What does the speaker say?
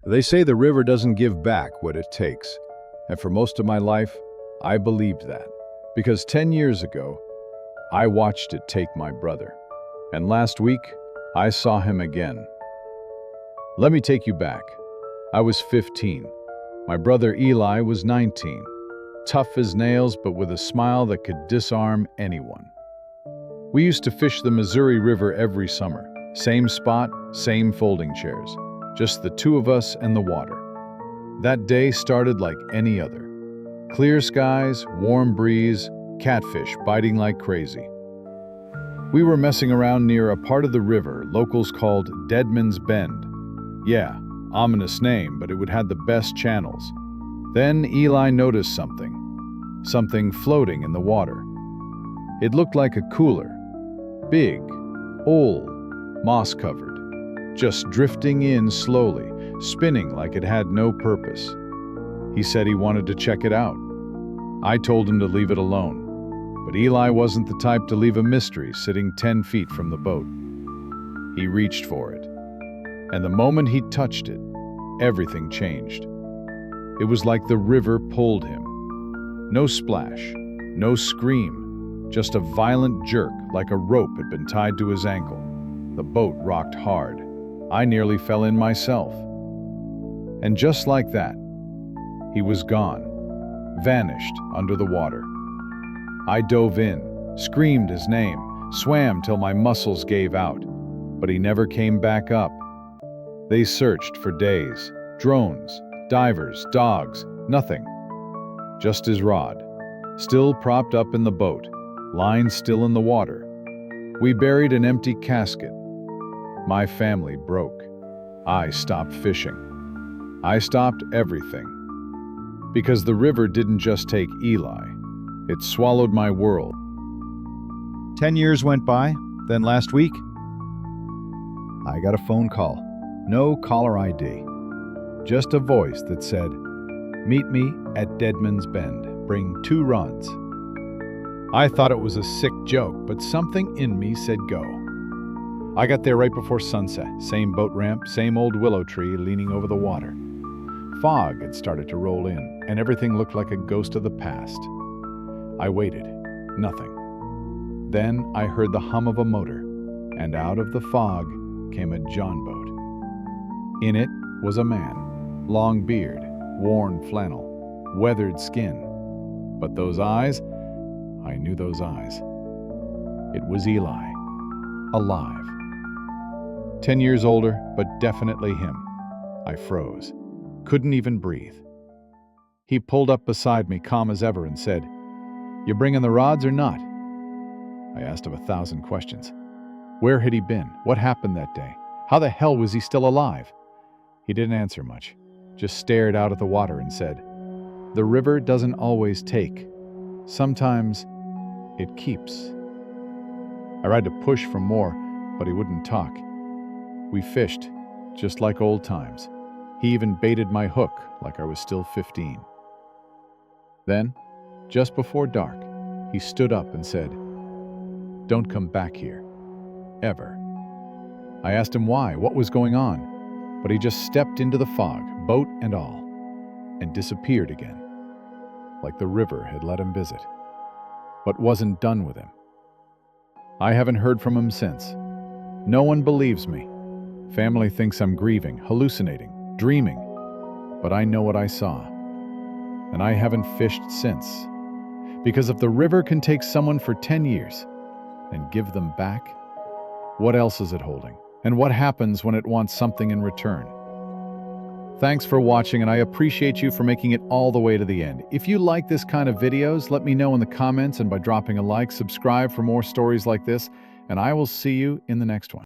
They say the river doesn't give back what it takes. And for most of my life, I believed that. Because 10 years ago, I watched it take my brother. And last week, I saw him again. Let me take you back. I was 15. My brother Eli was 19. Tough as nails, but with a smile that could disarm anyone. We used to fish the Missouri River every summer. Same spot, same folding chairs. Just the two of us and the water. That day started like any other. Clear skies, warm breeze, catfish biting like crazy. We were messing around near a part of the river locals called Deadman's Bend. Yeah, ominous name, but it would have the best channels. Then Eli noticed something floating in the water. It looked like a cooler, big, old, moss-covered, just drifting in slowly, spinning like it had no purpose. He said he wanted to check it out. I told him to leave it alone, but Eli wasn't the type to leave a mystery sitting 10 feet from the boat. He reached for it, and the moment he touched it, everything changed. It was like the river pulled him. No splash, no scream, just a violent jerk like a rope had been tied to his ankle. The boat rocked hard. I nearly fell in myself. And just like that, he was gone, vanished under the water. I dove in, screamed his name, swam till my muscles gave out, but he never came back up. They searched for days, drones, divers, dogs, nothing. Just his rod, still propped up in the boat, line still in the water. We buried an empty casket. My family broke. I stopped fishing. I stopped everything. Because the river didn't just take Eli, it swallowed my world. 10 years went by, then last week, I got a phone call. No caller ID. Just a voice that said, "Meet me at Deadman's Bend. Bring 2 rods." I thought it was a sick joke, but something in me said go. I got there right before sunset. Same boat ramp, same old willow tree leaning over the water. Fog had started to roll in, and everything looked like a ghost of the past. I waited. Nothing. Then I heard the hum of a motor, and out of the fog came a John boat. In it was a man, long beard, worn flannel, weathered skin. But those eyes, I knew those eyes. It was Eli, alive. 10 years older, but definitely him. I froze, couldn't even breathe. He pulled up beside me, calm as ever, and said, "You bringing the rods or not?" I asked him 1,000 questions. Where had he been? What happened that day? How the hell was he still alive? He didn't answer much, just stared out at the water and said, "The river doesn't always take. Sometimes it keeps." I tried to push for more, but he wouldn't talk. We fished, just like old times. He even baited my hook like I was still 15. Then, just before dark, he stood up and said, "Don't come back here. Ever." I asked him why, what was going on, but he just stepped into the fog, boat and all, and disappeared again, like the river had let him visit, but wasn't done with him. I haven't heard from him since. No one believes me. Family thinks I'm grieving, hallucinating, dreaming, but I know what I saw, and I haven't fished since. Because if the river can take someone for 10 years and give them back, what else is it holding? And what happens when it wants something in return? Thanks for watching, and I appreciate you for making it all the way to the end. If you like this kind of videos, let me know in the comments and by dropping a like. Subscribe for more stories like this, and I will see you in the next one.